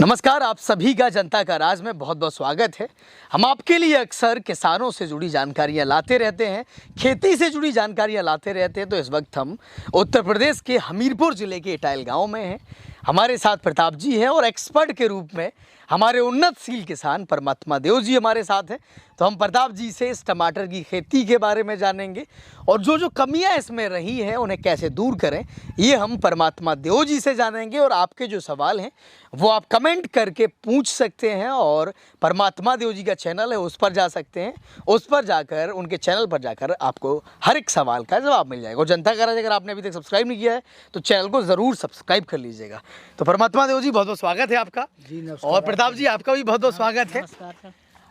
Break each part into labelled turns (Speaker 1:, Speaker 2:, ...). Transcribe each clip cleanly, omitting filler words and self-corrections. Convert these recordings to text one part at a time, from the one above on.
Speaker 1: नमस्कार, आप सभी का जनता का राज में बहुत बहुत स्वागत है। हम आपके लिए अक्सर किसानों से जुड़ी जानकारियां लाते रहते हैं, खेती से जुड़ी जानकारियां लाते रहते हैं। तो इस वक्त हम उत्तर प्रदेश के हमीरपुर ज़िले के इटायल गांव में हैं। हमारे साथ प्रताप जी हैं और एक्सपर्ट के रूप में हमारे उन्नतशील किसान परमात्मा देव जी हमारे साथ हैं। तो हम प्रताप जी से इस टमाटर की खेती के बारे में जानेंगे और जो जो कमियां इसमें रही हैं उन्हें कैसे दूर करें, ये हम परमात्मा देव जी से जानेंगे। और आपके जो सवाल हैं वो आप कमेंट करके पूछ सकते हैं और परमात्मा देव जी का चैनल है उस पर जा सकते हैं। उस पर जाकर, उनके चैनल पर जाकर आपको हर एक सवाल का जवाब मिल जाएगा। और जनता का राज अगर आपने अभी तक सब्सक्राइब नहीं किया है तो चैनल को ज़रूर सब्सक्राइब कर लीजिएगा। तो परमात्मा देव जी बहुत बहुत स्वागत है आपका जी। और प्रताप जी आपका भी बहुत बहुत स्वागत है।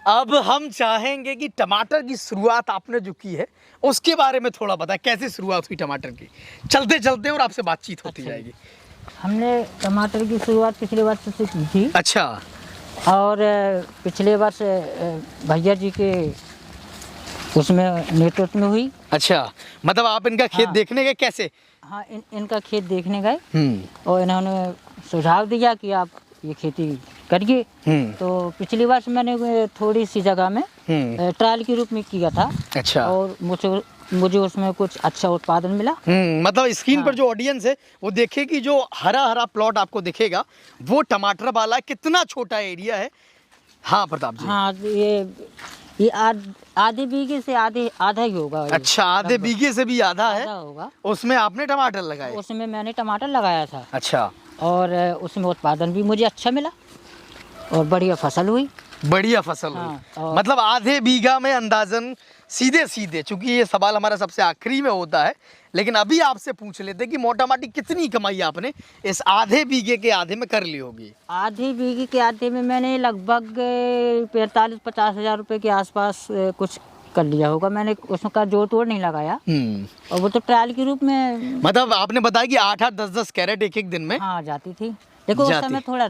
Speaker 1: अब हम चाहेंगे कि टमाटर की शुरुआत आपने जो की है उसके बारे में थोड़ा बताएं, कैसे शुरुआत हुई टमाटर की। चलते चलते और आपसे बातचीत होती जाएगी।
Speaker 2: हमने टमाटर की शुरुआत पिछले वर्ष से की थी।
Speaker 1: अच्छा।
Speaker 2: और पिछले वर्ष भैया जी के उसमें नेतृत्व में हुई।
Speaker 1: अच्छा, मतलब आप इनका खेत देखने गए कैसे?
Speaker 2: हाँ, इनका खेत देखने गए और इन्होंने सुझाव दिया कि आप ये खेती करिए। तो पिछली वर्ष मैंने थोड़ी सी जगह में ट्रायल के रूप में किया था।
Speaker 1: अच्छा।
Speaker 2: और मुझे उसमें कुछ अच्छा उत्पादन मिला।
Speaker 1: मतलब स्क्रीन पर जो ऑडियंस है वो देखे कि जो हरा हरा प्लॉट आपको दिखेगा वो टमाटर वाला कितना छोटा एरिया है। हाँ प्रताप जी।
Speaker 2: हाँ, ये आधे बीघे से आधा ही होगा।
Speaker 1: अच्छा, आधे बीघे से भी आधा है
Speaker 2: होगा।
Speaker 1: उसमें आपने टमाटर लगाए?
Speaker 2: उसमें मैंने टमाटर लगाया था।
Speaker 1: अच्छा।
Speaker 2: और उसमें उत्पादन भी मुझे अच्छा मिला और बढ़िया फसल हुई।
Speaker 1: बढ़िया फसल हुई। मतलब आधे बीघा में अंदाजन सीधे, चूंकि ये सवाल हमारा सबसे आखिरी में होता है, लेकिन अभी आपसे पूछ लेते हैं कि मोटा मोटी कितनी कमाई आपने इस आधे बीघे के आधे में कर ली होगी?
Speaker 2: आधे बीघे के आधे में मैंने लगभग 45-50 हज़ार रुपये के आसपास कुछ कर लिया होगा। मैंने उसका जोड़ तोड़ नहीं लगाया और वो तो ट्रायल के रूप में। मतलब
Speaker 1: आपने बताया कि 8-8, 10-10 कैरेट एक दिन में
Speaker 2: हाँ जाती थी। देखो उस समय थोड़ा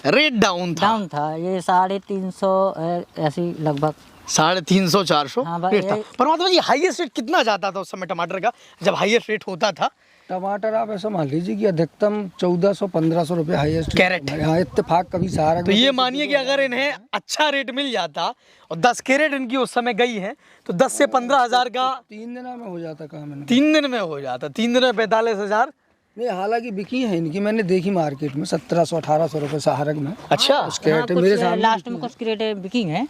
Speaker 2: रेट
Speaker 1: डाउन था।
Speaker 2: ये 350 ऐसी लगभग
Speaker 1: 350-400 रेट था। परमात्मा जी, हाईएस्ट रेट कितना जाता था उस समय टमाटर का जब हाईएस्ट रेट होता था?
Speaker 3: टमाटर आप ऐसा मान लीजिए कि अधिकतम 1400-1500 रुपये हाईएस्ट
Speaker 1: कैरेट।
Speaker 3: हाँ, इत्तेफाक कभी सहारा।
Speaker 1: तो ये मानिए कि अगर इन्हें अच्छा रेट मिल जाता और 10 कैरेट इनकी उस समय गई है तो 10 से 15 हज़ार का
Speaker 3: 3 दिन में हो जाता काम।
Speaker 1: 3 दिन में हो जाता। 3 दिन में 45 हज़ार।
Speaker 3: नहीं, हालांकि बिकी है इनकी, मैंने देखी मार्केट में 1700-1800 रुपये सहारक में।
Speaker 1: अच्छा।
Speaker 3: उस कैरेट मेरे सामने
Speaker 2: लास्ट में कुछ क्रेट बिकी है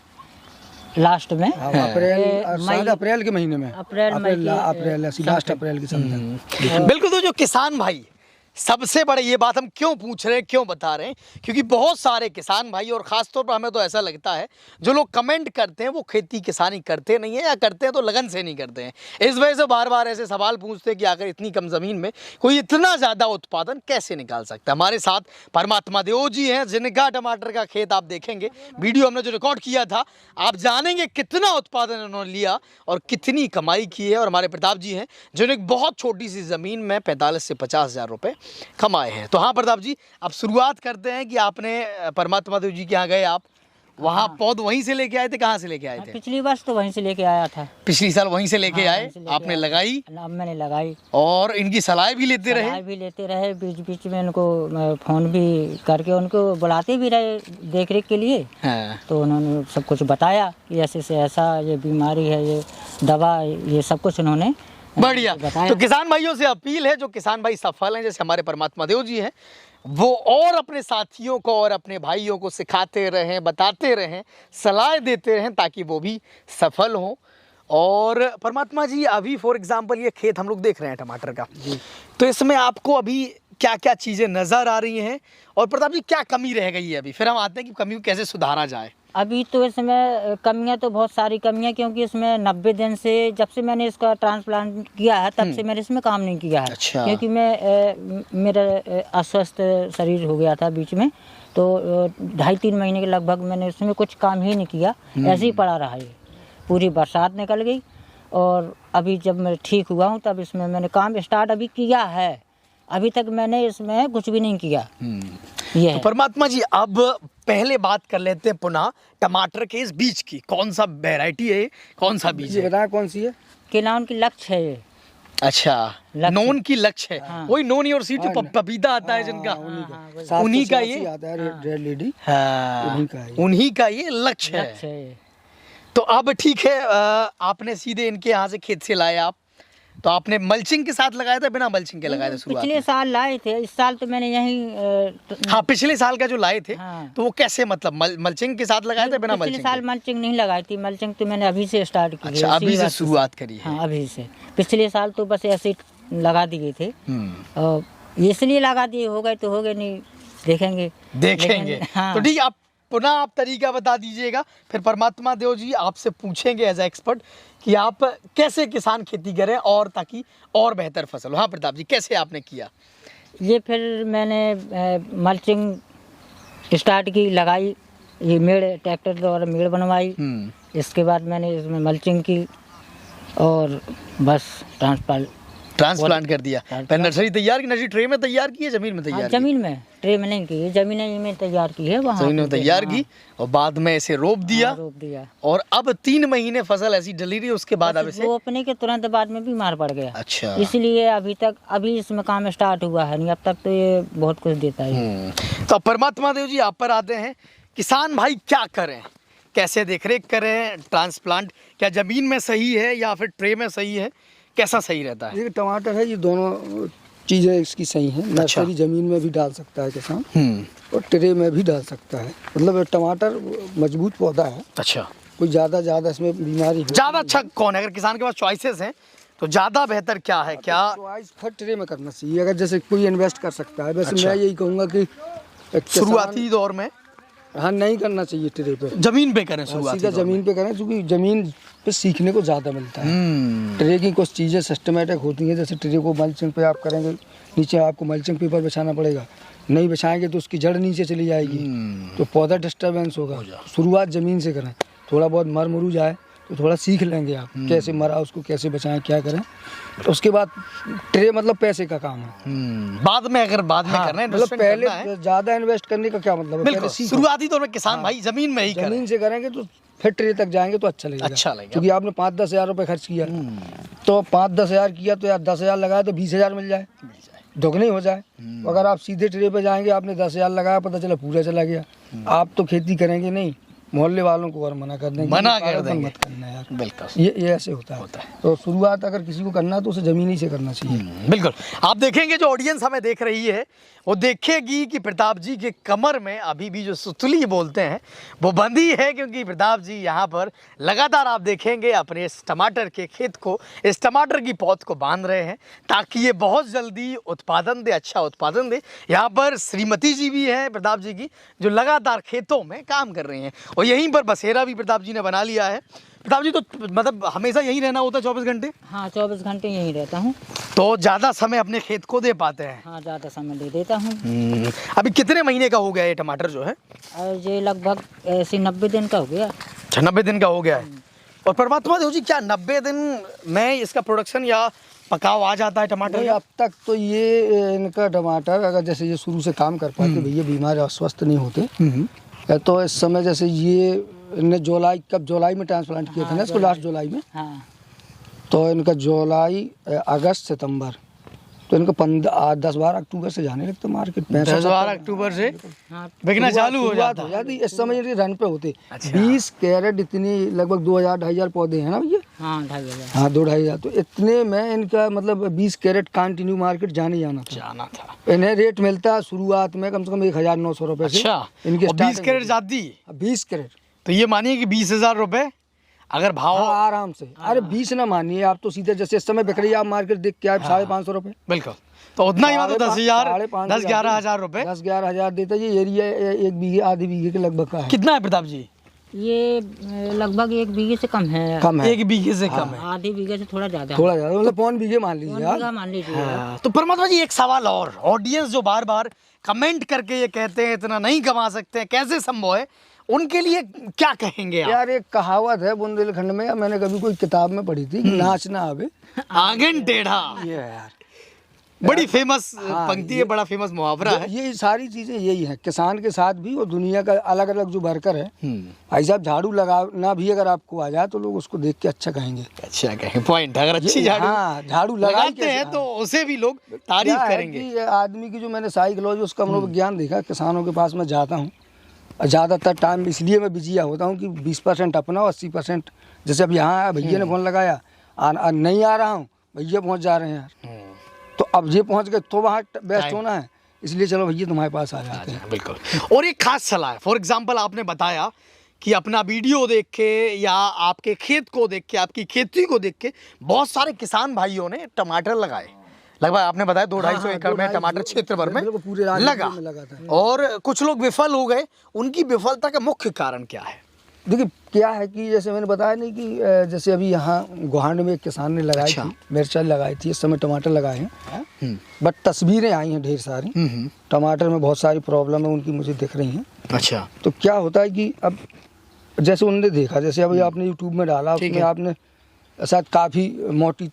Speaker 2: लास्ट में।
Speaker 3: अप्रैल के महीने में। अप्रैल लास्ट अप्रैल के समय।
Speaker 1: बिल्कुल। तो जो किसान भाई, सबसे बड़े ये बात हम क्यों पूछ रहे हैं, क्यों बता रहे हैं, क्योंकि बहुत सारे किसान भाई और ख़ासतौर पर हमें तो ऐसा लगता है जो लोग कमेंट करते हैं वो खेती किसानी करते नहीं है, या करते हैं तो लगन से नहीं करते हैं। इस वजह से बार बार ऐसे सवाल पूछते हैं कि आखिर इतनी कम ज़मीन में कोई इतना ज़्यादा उत्पादन कैसे निकाल सकता है। हमारे साथ परमात्मा देव जी हैं जिनका टमाटर का खेत आप देखेंगे, वीडियो हमने जो रिकॉर्ड किया था, आप जानेंगे कितना उत्पादन उन्होंने लिया और कितनी कमाई की है। और हमारे प्रताप जी हैं जिन्होंने एक बहुत छोटी सी ज़मीन में 45 से 50 हज़ार रुपये कमाए हैं। तो हाँ प्रताप जी, अब शुरुआत करते हैं कि आपने परमात्मा देव जी के यहाँ गए, आप वहाँ पौध वहीं से लेके आए थे? कहाँ से लेके आए थे?
Speaker 2: पिछली वर्ष तो वहीं से लेके आया था।
Speaker 1: पिछली साल वहीं से लेके आए, आपने लगाई?
Speaker 2: मैंने लगाई
Speaker 1: और इनकी सलाह भी लेते
Speaker 2: रहे। बीच बीच में उनको फोन भी करके उनको बुलाते भी रहे देख रेख के लिए। हाँ। तो उन्होंने सब कुछ बताया कि ऐसे से ऐसा ये बीमारी है, ये दवा, ये सब कुछ उन्होंने
Speaker 1: बढ़िया। तो किसान भाइयों से अपील है, जो किसान भाई सफल हैं जैसे हमारे परमात्मा देव जी हैं, वो और अपने साथियों को और अपने भाइयों को सिखाते रहें, बताते रहें, सलाह देते रहें ताकि वो भी सफल हों। और परमात्मा जी, अभी फॉर एग्जांपल ये खेत हम लोग देख रहे हैं टमाटर का, तो इसमें आपको अभी क्या क्या चीज़ें नज़र आ रही हैं और प्रताप जी क्या कमी रह गई है अभी? फिर हम आते हैं कि कमी को कैसे सुधारा जाए।
Speaker 2: अभी तो इसमें कमियां तो बहुत सारी कमियां, क्योंकि इसमें 90 दिन से, जब से मैंने इसका ट्रांसप्लांट किया है तब से मैंने इसमें काम नहीं किया है। अच्छा। क्योंकि मेरा अस्वस्थ शरीर हो गया था बीच में, तो 2.5-3 महीने के लगभग मैंने इसमें कुछ काम ही नहीं किया, ऐसे ही पड़ा रहा। ये पूरी बरसात निकल गई और अभी जब मैं ठीक हुआ हूँ तब इसमें मैंने काम स्टार्ट अभी किया है। अभी तक मैंने इसमें कुछ भी नहीं किया। ये
Speaker 1: तो परमात्मा जी, अब पहले बात कर लेते हैं पुनः टमाटर के इस बीज की। कौन सा वैरायटी है, कौन सा बीज है?
Speaker 3: बताया कौन सी है?
Speaker 2: किलाउन की लक्ष्य है ये।
Speaker 1: अच्छा, नोन की लक्ष्य है।
Speaker 2: हाँ।
Speaker 1: वही नोन योर सीट जो पपीता आता है जिनका, उन्हीं का ये
Speaker 3: आता है रेड लेडी,
Speaker 1: हाँ, उन्हीं का ये लक्ष्य है। तो अब ठीक है, आपने सीधे इनके यहाँ से खेत से लाए आप, तो आपने मल्चिंग के साथ लगाया था बिना मल्चिंग के लगाए थे शुरुआत
Speaker 2: पिछले
Speaker 1: में?
Speaker 2: साल लाए थे, इस साल तो मैंने यहीं
Speaker 1: हाँ, पिछले साल का जो लाए थे,
Speaker 2: हाँ।
Speaker 1: तो वो कैसे, मतलब मल्चिंग के साथ लगाए थे बिना
Speaker 2: पिछले
Speaker 1: मल्चिंग
Speaker 2: साल
Speaker 1: के?
Speaker 2: मल्चिंग नहीं लगाई थी, मल्चिंग तो मैंने अभी से स्टार्ट की है।
Speaker 1: अच्छा, अभी से शुरुआत करी है।
Speaker 2: हाँ, अभी से। पिछले साल तो बस ऐसे लगा दिए थे, और इसलिए लगा दिए, हो गए तो हो गए, नहीं देखेंगे।
Speaker 1: हाँ। तो ठीक है, आप पुनः आप तरीका बता दीजिएगा, फिर परमात्मा देव जी आपसे पूछेंगे एज ए एक्सपर्ट कि आप कैसे किसान खेती करें और ताकि और बेहतर फसल हो। हाँ प्रताप जी, कैसे आपने किया?
Speaker 2: ये फिर मैंने मल्चिंग स्टार्ट की, लगाई, ये मेड़ ट्रैक्टर द्वारा मेड़ बनवाई, इसके बाद मैंने इसमें मल्चिंग की और बस ट्रांसप्लांट
Speaker 1: कर दिया। पहले नर्सरी तैयार की, नर्सरी ट्रे में तैयार की है, जमीन में तैयार?
Speaker 2: जमीन में, ट्रे में नहीं की, जमीन में तैयार की है, वहाँ
Speaker 1: जमीन में तैयार की और बाद में इसे रोप दिया, और अब 3 महीने फसल ऐसी डली रही, उसके बाद अब इसे
Speaker 2: रोपने के तुरंत बाद में बीमार पड़ गया।
Speaker 1: अच्छा,
Speaker 2: इसलिए अभी इसमें काम स्टार्ट हुआ है, नहीं अब तक तो ये बहुत कुछ देता है।
Speaker 1: तो परमात्मा देव जी आप पर आते हैं, किसान भाई क्या करें, कैसे देखरेख करें? ट्रांसप्लांट क्या जमीन में सही है या फिर ट्रे में सही है, कैसा सही रहता है?
Speaker 3: ये टमाटर है, ये दोनों चीज़ें इसकी सही हैं। नर्सरी जमीन में भी डाल सकता है किसान, और ट्रे में भी डाल सकता है। मतलब टमाटर मजबूत पौधा है।
Speaker 1: अच्छा,
Speaker 3: कोई ज़्यादा इसमें बीमारी
Speaker 1: ज़्यादा अच्छा कौन है? अगर किसान के पास चॉइसेस हैं तो ज़्यादा बेहतर क्या है? क्या
Speaker 3: चॉइस हर ट्रे में करना चाहिए, अगर जैसे कोई इन्वेस्ट कर सकता है। वैसे मैं यही कहूँगा कि
Speaker 1: शुरुआती दौर में
Speaker 3: हाँ नहीं करना चाहिए ट्रे पे,
Speaker 1: जमीन पे करें, शुरुआती
Speaker 3: सीधा जमीन पे करें, क्योंकि जमीन पे सीखने को ज़्यादा मिलता है। ट्रे की कुछ चीज़ें सिस्टमेटिक होती हैं, जैसे ट्रे को मल्चिंग पे आप करेंगे, नीचे आपको मल्चिंग पेपर बिछाना पड़ेगा, नहीं बिछाएंगे तो उसकी जड़ नीचे चली जाएगी, तो पौधा डिस्टर्बेंस होगा। शुरुआत ज़मीन से करें, थोड़ा बहुत मर मुरू जाए तो थोड़ा सीख लेंगे आप कैसे मरा, उसको कैसे बचाएं, क्या करें। तो उसके बाद ट्रे मतलब पैसे का काम है।
Speaker 1: बाद में करना है,
Speaker 3: मतलब पहले ज़्यादा इन्वेस्ट करने का क्या मतलब है?
Speaker 1: शुरुआती दौर में किसान भाई जमीन में ही करें।
Speaker 3: जमीन से करेंगे तो फिर ट्रे तक जाएंगे तो अच्छा लगेगा। क्योंकि आपने 5-10 हज़ार रुपये खर्च किया, तो 5-10 हज़ार किया तो यार 10 हज़ार लगाया तो 20 हज़ार मिल जाए, दोगुनी हो जाए। अगर आप सीधे ट्रे पे जाएंगे, आपने 10 हज़ार लगाया, पता चला पूरा चला गया, आप तो खेती करेंगे नहीं, मोहल्ले वालों को और मना कर देंगे, मत करना यार। बिल्कुल, ये ऐसे होता है। तो शुरुआत अगर किसी को करना है तो उसे जमीनी से करना चाहिए।
Speaker 1: बिल्कुल, आप देखेंगे जो ऑडियंस हमें देख रही है वो देखेगी कि प्रताप जी के कमर में अभी भी जो सुतली बोलते हैं वो बंधी है, क्योंकि प्रताप जी यहाँ पर लगातार आप देखेंगे अपने इस टमाटर के खेत को, इस टमाटर की पौध को बांध रहे हैं ताकि ये बहुत जल्दी उत्पादन दे, अच्छा उत्पादन दे। यहाँ पर श्रीमती जी भी हैं प्रताप जी की, जो लगातार खेतों में काम कर रही हैं, और यहीं पर बसेरा भी प्रताप जी ने बना लिया है। प्रताप जी, तो मतलब हमेशा यहीं रहना होता है 24 घंटे?
Speaker 2: हाँ, 24 घंटे यहीं रहता हूँ।
Speaker 1: तो ज़्यादा समय अपने खेत को दे पाते हैं?
Speaker 2: हाँ, ज़्यादा समय दे देता हूँ।
Speaker 1: अभी कितने महीने का हो गया ये टमाटर जो है?
Speaker 2: ये लगभग ऐसे 90 दिन का हो गया।
Speaker 1: अच्छा, 90 दिन का हो गया है। और परमात्मा देव जी, क्या 90 दिन में इसका प्रोडक्शन या पकाव आ जाता है टमाटर?
Speaker 3: अब तक तो ये इनका टमाटर, अगर जैसे ये शुरू से काम कर पाते, भैया बीमार अस्वस्थ नहीं होते, तो इस समय जैसे ये इनने जुलाई में ट्रांसप्लांट किया था ना इसको, लास्ट जुलाई में।
Speaker 2: हाँ।
Speaker 3: तो इनका जुलाई, अगस्त, सितंबर, तो इनका 10-12 अक्टूबर से जाने लगता मार्केट।
Speaker 1: 10-12 अक्टूबर से बिकना चालू हो जाता
Speaker 3: है। इस समय ये रन पे होते। 20 कैरेट इतनी लगभग 2,000-2,500 पौधे हैं ना भैया?
Speaker 2: हाँ, 2,500।
Speaker 3: हाँ, 2,000-2,500। तो इतने में इनका मतलब 20 कैरेट कंटिन्यू मार्केट जाना था। इन्हें रेट मिलता है शुरुआत में कम से कम 1,900 रुपए से। इनके
Speaker 1: 20 कैरेट जाती?
Speaker 3: 20 कैरेट, तो
Speaker 1: ये मानिए कि 20,000 रुपए अगर भाव।
Speaker 3: हाँ, आराम से। अरे 20 ना मानिए आप, तो सीधे जैसे इस समय बिक रही है आप मार्केट देख के आप 550 रुपए।
Speaker 1: बिल्कुल, तो उतना ही मतलब 10,000-11 हज़ार रुपए,
Speaker 3: 10-11 हज़ार देता है। ये एरिया 1 बीघे आधे बीघे के लगभग का है।
Speaker 1: कितना है प्रताप जी?
Speaker 2: ये लगभग 1 बीघे से कम है।
Speaker 1: 1 बीघे से कम है।
Speaker 2: आधे बीघे से थोड़ा ज्यादा
Speaker 3: मतलब 1 बीघे मान लीजिए।
Speaker 2: मान लीजिए।
Speaker 1: तो परमात्मा जी, एक सवाल और, ऑडियंस जो बार बार कमेंट करके ये कहते हैं इतना नहीं कमा सकते हैं, कैसे संभव है, उनके लिए क्या कहेंगे आप?
Speaker 3: यार, एक कहावत है बुंदेलखंड में, मैंने कभी कोई किताब में पढ़ी थी, नाच ना आवे
Speaker 1: आंगन टेढ़ा।
Speaker 3: ये है यार,
Speaker 1: बड़ी फेमस
Speaker 3: हाँ,
Speaker 1: पंक्ति है, बड़ा फेमस मुहावरा है।
Speaker 3: ये सारी चीजें यही है, किसान के साथ भी और दुनिया का अलग अलग जो वर्कर है। भाई साहब झाड़ू लगाना भी अगर आपको आ जाए तो लोग उसको देख के अच्छा कहेंगे।
Speaker 1: अच्छा कहेंगे, पॉइंट। अगर अच्छी झाड़ू
Speaker 3: हाँ, झाड़ू
Speaker 1: लगाते हैं तो उसे भी लोग तारीफ
Speaker 3: क्या है
Speaker 1: करेंगे।
Speaker 3: कि आदमी की जो मैंने साइकोलॉजी उसका मनोविज्ञान देखा, किसानों के पास मैं जाता हूँ और ज़्यादातर टाइम इसलिए मैं बिजी होता हूँ कि 20% अपना और 80%, जैसे अब यहाँ आया भैया ने फोन लगाया, नहीं आ रहा हूँ, भैया पहुँच जा रहे हैं यार, तो अब ये पहुँच गए तो वहाँ बेस्ट होना है, इसलिए चलो भैया तुम्हारे पास आ जाते हैं।
Speaker 1: बिल्कुल। और एक खास सलाह है, फॉर एग्जाम्पल आपने बताया कि अपना वीडियो देख के या आपके खेत को देख के, आपकी खेती को देख के बहुत सारे किसान भाइयों ने टमाटर लगाए। लगभग आपने बताया 200-250 एकड़ में टमाटर क्षेत्र भर में
Speaker 3: पूरे
Speaker 1: लगा
Speaker 3: था।
Speaker 1: और कुछ लोग विफल हो गए। उनकी विफलता का मुख्य कारण क्या है?
Speaker 3: देखिए क्या है कि जैसे मैंने बताया नहीं कि जैसे अभी यहाँ गुहांड में एक किसान ने लगाई थी, मिर्चा लगाई थी, इस समय टमाटर लगाए हैं, बट तस्वीरें आई हैं ढेर सारी, टमाटर में बहुत सारी प्रॉब्लम है उनकी मुझे दिख रही हैं।
Speaker 1: अच्छा,
Speaker 3: तो क्या होता है कि अब जैसे उन्होंने देखा, जैसे अभी आपने यूट्यूब में डाला, उसमें आपने शायद काफ़ी मोटी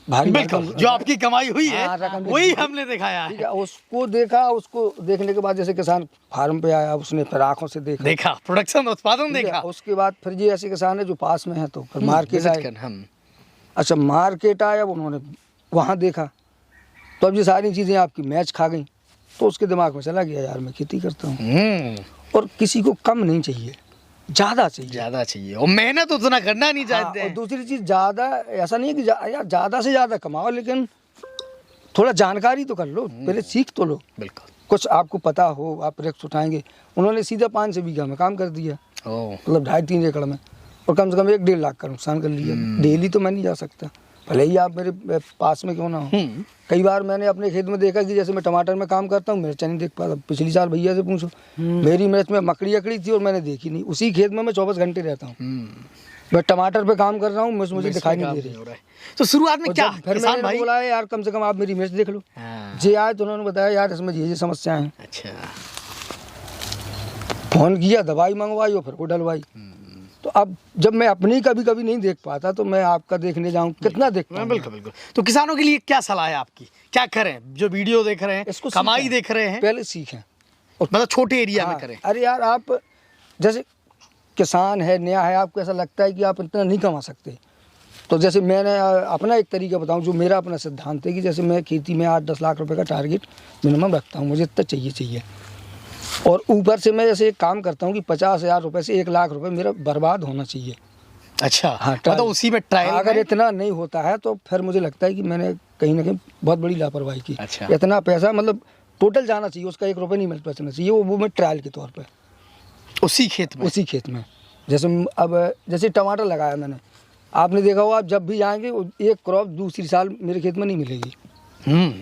Speaker 3: भारी,
Speaker 1: बिल्कुल जो आपकी कमाई हुई है वही हमने दिखाया
Speaker 3: है। उसको देखा, उसको देखने के बाद जैसे किसान फार्म पे आया, उसने फिर आँखों से देखा
Speaker 1: प्रोडक्शन, उत्पादन देखा।
Speaker 3: उसके बाद फिर ये ऐसे किसान है जो पास में है तो फिर मार्केट आए। अच्छा, मार्केट आया, अब उन्होंने वहाँ देखा, तो अब ये सारी चीज़ें आपकी मैच खा गई, तो उसके दिमाग में चला गया यार मैं खेती करता हूँ। और किसी को कम नहीं चाहिए, ज़्यादा चाहिए और
Speaker 1: मेहनत उतना करना नहीं चाहते।
Speaker 3: और दूसरी चीज़ ज़्यादा, ऐसा नहीं है कि यार ज़्यादा से ज़्यादा कमाओ, लेकिन थोड़ा जानकारी तो कर लो, पहले सीख तो लो।
Speaker 1: बिल्कुल,
Speaker 3: कुछ आपको पता हो, आप रिस्क उठाएंगे। उन्होंने सीधा 5 बीघा में काम कर दिया, मतलब 2.5-3 एकड़ में, और कम से कम 1-1.5 लाख का नुकसान कर लिया। डेली तो मैं नहीं जा सकता, भले ही आप मेरे पास में क्यों ना हो। कई बार मैंने अपने खेत में देखा कि जैसे मैं टमाटर में काम करता हूँ, मिर्चा नहीं देख पाता। पिछली साल भैया से पूछो, मेरी मिर्च में मकड़ी अकड़ी थी और मैंने देखी नहीं। उसी खेत में मैं 24 घंटे रहता हूँ, मैं टमाटर पे काम कर रहा हूँ, मुझे दिखाई नहीं दे रही।
Speaker 1: तो शुरुआत में क्या
Speaker 3: फिर मैंने बोला यार कम से कम आप मेरी मिर्च देख लो। जी आए तो उन्होंने बताया यार इसमें ये समस्याएं हैं।
Speaker 1: अच्छा,
Speaker 3: फोन किया, दवाई मंगवाई और फिर वो डलवाई। तो अब जब मैं अपनी कभी नहीं देख पाता तो मैं आपका देखने जाऊं, कितना देख पाऊंगा।
Speaker 1: बिल्कुल। तो किसानों के लिए क्या सलाह है आपकी? क्या करें जो वीडियो देख रहे हैं, इसको कमाई देख रहे हैं,
Speaker 3: पहले सीखें,
Speaker 1: मतलब छोटे एरिया में करें।
Speaker 3: अरे यार आप जैसे किसान है, नया है, आपको ऐसा लगता है कि आप इतना नहीं कमा सकते, तो जैसे मैंने अपना एक तरीका बताऊं, जो मेरा अपना सिद्धांत है कि जैसे मैं खेती में 8-10 लाख रुपए का टारगेट मिनिमम रखता हूं, मुझे इतना चाहिए। और ऊपर से मैं जैसे एक काम करता हूँ कि 50,000 रुपये से 1 लाख रुपए मेरा बर्बाद होना चाहिए।
Speaker 1: अच्छा, हाँ, मतलब उसी में ट्रायल।
Speaker 3: अगर इतना नहीं होता है तो फिर मुझे लगता है कि मैंने कहीं ना कहीं बहुत बड़ी लापरवाही की।
Speaker 1: अच्छा,
Speaker 3: इतना पैसा मतलब टोटल जाना चाहिए, उसका 1 रुपये नहीं मिल बचना चाहिए, वो मैं ट्रायल के तौर पर उसी खेत में जैसे अब जैसे टमाटर लगाया मैंने, आपने देखा होगा, आप जब भी जाएंगे एक क्रॉप दूसरी साल मेरे खेत में नहीं मिलेगी।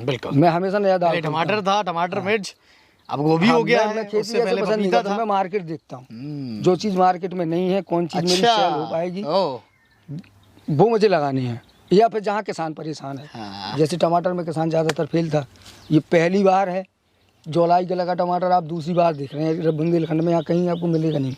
Speaker 1: बिल्कुल,
Speaker 3: मैं हमेशा नया डालता हूं।
Speaker 1: टमाटर था, टमाटर मिर्च, अब गोभी हो गया है।
Speaker 3: मैं खेती ऐसे पसंद नहीं करता, मैं मार्केट देखता हूँ, जो चीज़ मार्केट में नहीं है, कौन चीज़ मेरी सेल हो पाएगी, वो मुझे लगानी है। या फिर जहाँ किसान परेशान है, जैसे टमाटर में किसान ज़्यादातर फेल था, ये पहली बार है। जुलाई का लगा टमाटर आप दूसरी बार देख रहे हैं बुंदेलखंड में, यहाँ कहीं आपको मिलेगा नहीं,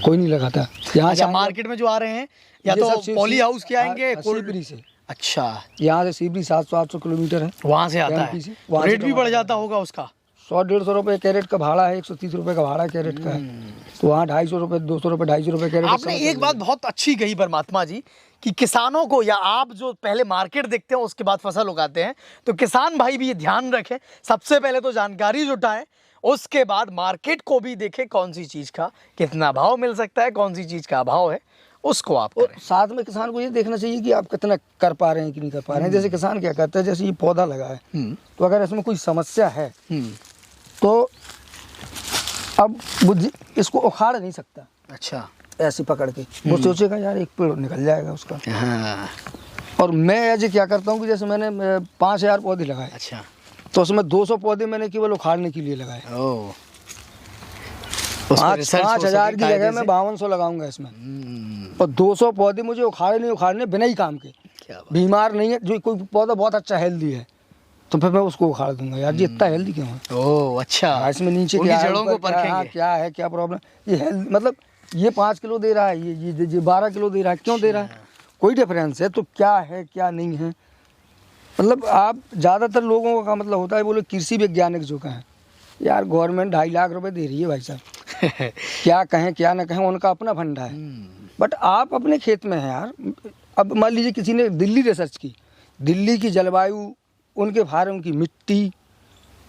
Speaker 3: कोई नहीं लगाता। यहाँ
Speaker 1: अच्छा, मार्केट में जो आ रहे हैं या तो पॉली हाउस के आएंगे,
Speaker 3: सीबरी से।
Speaker 1: अच्छा,
Speaker 3: यहाँ से सीबरी 700-800 किलोमीटर है,
Speaker 1: वहाँ से आता है, रेट भी बढ़ जाता होगा उसका।
Speaker 3: 100-150 रुपये कैरेट का भाड़ा है, 130 रुपये का भाड़ा कैरेट का है, तो वहाँ 250 रुपये, 200 रुपये, 250 रुपये कैरेट।
Speaker 1: आपने एक बात बहुत अच्छी कही परमात्मा जी कि किसानों को, या आप जो पहले मार्केट देखते हैं उसके बाद फसल उगाते हैं, तो किसान भाई भी ये ध्यान रखें, सबसे पहले तो जानकारी जुटाएं, उसके बाद मार्केट को भी देखें, कौन सी चीज़ का कितना भाव मिल सकता है, कौन सी चीज़ का अभाव है, उसको आप करें।
Speaker 3: साथ में किसान को ये देखना चाहिए कि आप कितना कर पा रहे हैं कि नहीं कर पा रहे हैं। जैसे किसान क्या करता है, जैसे ये पौधा लगा है, तो अगर इसमें कोई समस्या है तो अब वो इसको उखाड़ नहीं सकता।
Speaker 1: अच्छा,
Speaker 3: ऐसे पकड़ के वो सोचेगा यार एक पेड़ निकल जाएगा उसका। और मैं ऐसे क्या करता हूँ कि जैसे मैंने 5,000 पौधे लगाए।
Speaker 1: अच्छा,
Speaker 3: तो उसमें 200 पौधे मैंने केवल उखाड़ने के लिए लगाए। 5,000 की जगह मैं 5200 लगाऊंगा इसमें, और 200 पौधे मुझे उखाड़ने बिना ही काम के, बीमार नहीं है, जो कोई पौधा बहुत अच्छा हेल्दी है तो फिर मैं उसको उखाड़ दूंगा। यार ये इतना हेल्दी क्यों है?
Speaker 1: ओह अच्छा,
Speaker 3: इसमें नीचे क्या है,
Speaker 1: जड़ों को परखेंगे,
Speaker 3: क्या है, क्या प्रॉब्लम, ये हेल्थ मतलब ये 5 किलो दे रहा है, ये 12 किलो दे रहा है, क्यों दे रहा है, कोई डिफरेंस है तो क्या है क्या नहीं है, मतलब आप ज़्यादातर लोगों का मतलब होता है बोले कृषि वैज्ञानिक जो कहें, यार गवर्नमेंट 2.5 लाख रुपए दे रही है भाई साहब क्या कहें क्या ना कहें, उनका अपना फंडा है। बट आप अपने खेत में हैं यार। अब मान लीजिए किसी ने दिल्ली रिसर्च की, दिल्ली की जलवायु, उनके फार्म की मिट्टी,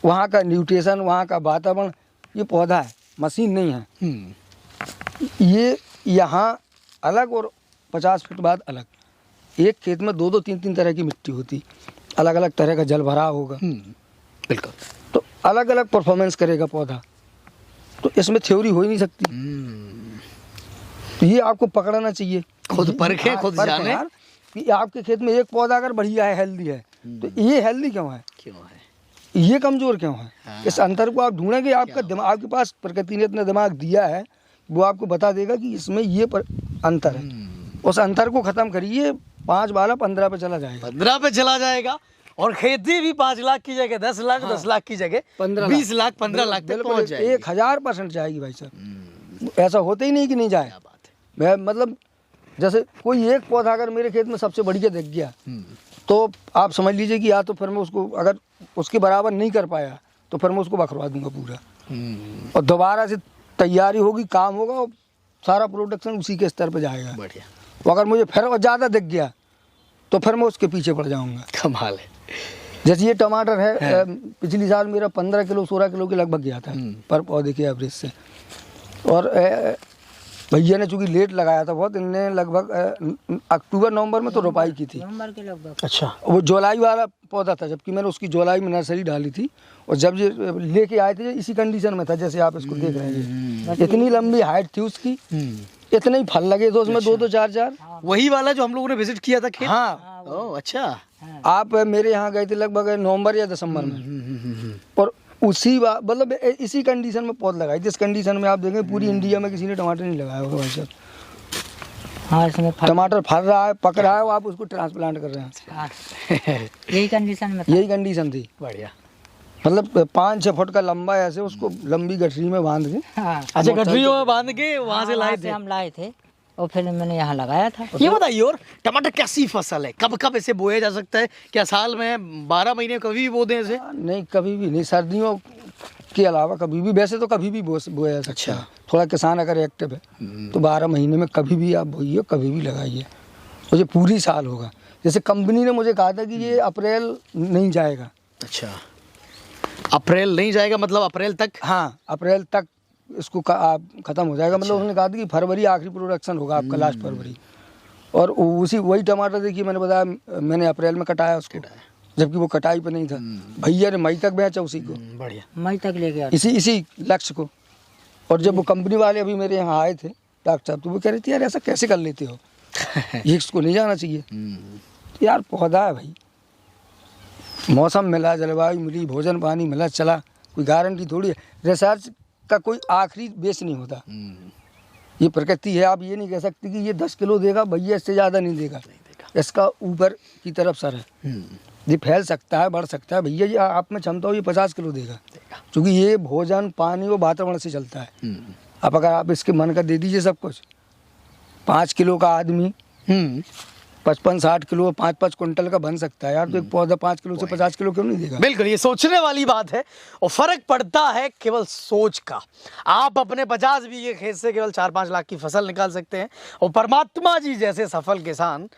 Speaker 3: वहाँ का न्यूट्रिशन, वहाँ का वातावरण, ये पौधा है, मशीन नहीं है। ये यहाँ अलग और 50 फीट बाद अलग, एक खेत में 2-2 3-3 तरह की मिट्टी होती, अलग अलग तरह का जल भरा होगा,
Speaker 1: बिल्कुल,
Speaker 3: तो अलग अलग परफॉर्मेंस करेगा पौधा। तो इसमें थ्योरी हो ही नहीं सकती। तो ये आपको पकड़ना चाहिए,
Speaker 1: खुद परखें,
Speaker 3: हाँ,
Speaker 1: खुद
Speaker 3: परखें
Speaker 1: जाने
Speaker 3: यार कि आपके खेत में एक पौधा अगर बढ़िया है, हेल्दी है, तो ये हेल्दी क्यों है,
Speaker 1: क्यों है,
Speaker 3: ये कमजोर क्यों है।
Speaker 1: हाँ।
Speaker 3: इस अंतर को आप ढूंढेंगे, आपका दिमाग, आपके पास प्रकृति ने इतना दिमाग दिया है, वो आपको बता देगा कि इसमें ये अंतर है। उस अंतर को खत्म करिए, 5 वाला 15 पे चला जाएगा,
Speaker 1: 15 पे चला जाएगा। और खेती भी 5 लाख की जगह 10 लाख, 10 लाख की जगह 20 लाख, 15 लाख तक पहुंच जाएगी।
Speaker 3: 1000% जाएगी भाई साहब। ऐसा होता ही नहीं कि नहीं जाए।
Speaker 1: क्या बात है।
Speaker 3: मैं मतलब जैसे कोई एक पौधा अगर मेरे खेत में सबसे बढ़िया दिख गया, तो आप समझ लीजिए कि या तो फिर मैं उसको, अगर उसके बराबर नहीं कर पाया तो फिर मैं उसको बखरवा दूंगा पूरा, और दोबारा से तैयारी होगी, काम होगा, और सारा प्रोडक्शन उसी के स्तर पर जाएगा।
Speaker 1: बढ़िया।
Speaker 3: तो अगर मुझे फिर और ज़्यादा दिख गया तो फिर मैं उसके पीछे पड़ जाऊंगा।
Speaker 1: कमाल है।
Speaker 3: जैसे ये टमाटर है, पिछली साल मेरा 15 किलो 16 किलो के लगभग गया था पर पौधे के एवरेज से। और भैया ने चूंकि लेट लगाया था बहुत, इनने लगभग अक्टूबर नवंबर में तो रोपाई की थी,
Speaker 2: नवंबर के लगभग।
Speaker 1: अच्छा,
Speaker 3: वो जुलाई वाला पौधा था, जबकि मैंने उसकी जुलाई में नर्सरी डाली थी। और जब ये लेके आए थे इसी कंडीशन में था जैसे आप इसको देख रहे हैं। इतनी लंबी हाइट थी उसकी, इतने ही फल लगे थे उसमें, 2-2 4-4।
Speaker 1: वही वाला जो हम लोगों ने विजिट किया था खेत।
Speaker 3: हाँ,
Speaker 1: ओह अच्छा।
Speaker 3: आप मेरे यहाँ गए थे लगभग नवंबर या दिसंबर में, और उसी मतलब इसी कंडीशन में पौध लगाई, जिस कंडीशन में आप देखें पूरी इंडिया में किसी ने टमाटर नहीं लगाया होगा भाई साहब।
Speaker 2: हाँ, इसमें
Speaker 3: टमाटर फल रहा है, पक रहा है, वो आप उसको ट्रांसप्लांट कर रहे हैं।
Speaker 2: हाँ, यही कंडीशन में था।
Speaker 3: यही कंडीशन थी।
Speaker 1: बढ़िया।
Speaker 3: मतलब 5-6 फुट का लंबा, ऐसे उसको लंबी गठरी में बांध के,
Speaker 2: हाँ,
Speaker 1: अच्छा, गठरियों में बांध के वहां से लाए
Speaker 2: वहाँ
Speaker 1: थे।
Speaker 2: से हम लाए थे और फिर मैंने यहाँ लगाया था।
Speaker 1: ये बताइए, और टमाटर कैसी फसल है, कब कब इसे बोया जा सकता है? क्या साल में 12 महीने कभी भी बो दें इसे?
Speaker 3: नहीं, कभी भी नहीं, सर्दियों के अलावा कभी भी, वैसे तो कभी भी बोया जा सकता है। थोड़ा किसान अगर एक्टिव है तो 12 महीने में कभी भी आप बोइए, कभी भी लगाइए, तो ये पूरी साल होगा। जैसे कंपनी ने मुझे कहा था कि ये अप्रैल नहीं जाएगा।
Speaker 1: अच्छा, अप्रैल नहीं जाएगा, मतलब अप्रैल तक?
Speaker 3: हाँ, अप्रैल तक इसको ख़त्म हो जाएगा। मतलब उन्होंने कहा था कि फरवरी आखिरी प्रोडक्शन होगा आपका, लास्ट फरवरी। और उसी वही टमाटर देखिए, मैंने बताया मैंने अप्रैल में कटाया उसको, जबकि वो कटाई पे नहीं था। भैया ने मई तक बेचा उसी को,
Speaker 1: बढ़िया,
Speaker 2: मई तक ले गया
Speaker 3: इसी लक्ष्य को। और जब वो कंपनी वाले अभी मेरे यहाँ आए थे डॉक्टर साहब, तो वो कह रहे थे यार ऐसा कैसे कर लेते हो, ये इसको नहीं जाना चाहिए। तो यार पौधा है भाई, मौसम मिला, जलवायु मिली, भोजन पानी मिला, चला, कोई गारंटी थोड़ी है। रिसर्च का कोई आखिरी बेस नहीं होता, ये प्रकृति है। आप ये नहीं कह सकते कि ये 10 किलो देगा भैया, इससे ज़्यादा नहीं देगा। इसका ऊपर की तरफ सर है, ये फैल सकता है, बढ़ सकता है भैया, ये आप में क्षमता हो ये 50 किलो देगा, क्योंकि ये भोजन पानी और वातावरण से चलता है। अब अगर आप इसके मन का दे दीजिए सब कुछ, 5 किलो का आदमी 55-60 किलो 5-5 क्विंटल का बन सकता है यार, तो एक पौधा 5 किलो से 50 किलो क्यों नहीं देगा।
Speaker 1: बिल्कुल, ये सोचने वाली बात है। और फर्क पड़ता है केवल सोच का। आप अपने 50 बीघे खेत से केवल 4-5 लाख की फसल निकाल सकते हैं, और परमात्मा जी जैसे सफल किसान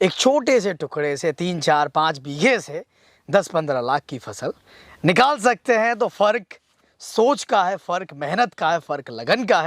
Speaker 1: एक छोटे से टुकड़े से 3-4-5 बीघे से 10-15 लाख की फसल निकाल सकते हैं। तो फर्क सोच का है, फर्क मेहनत का है, फर्क लगन का है।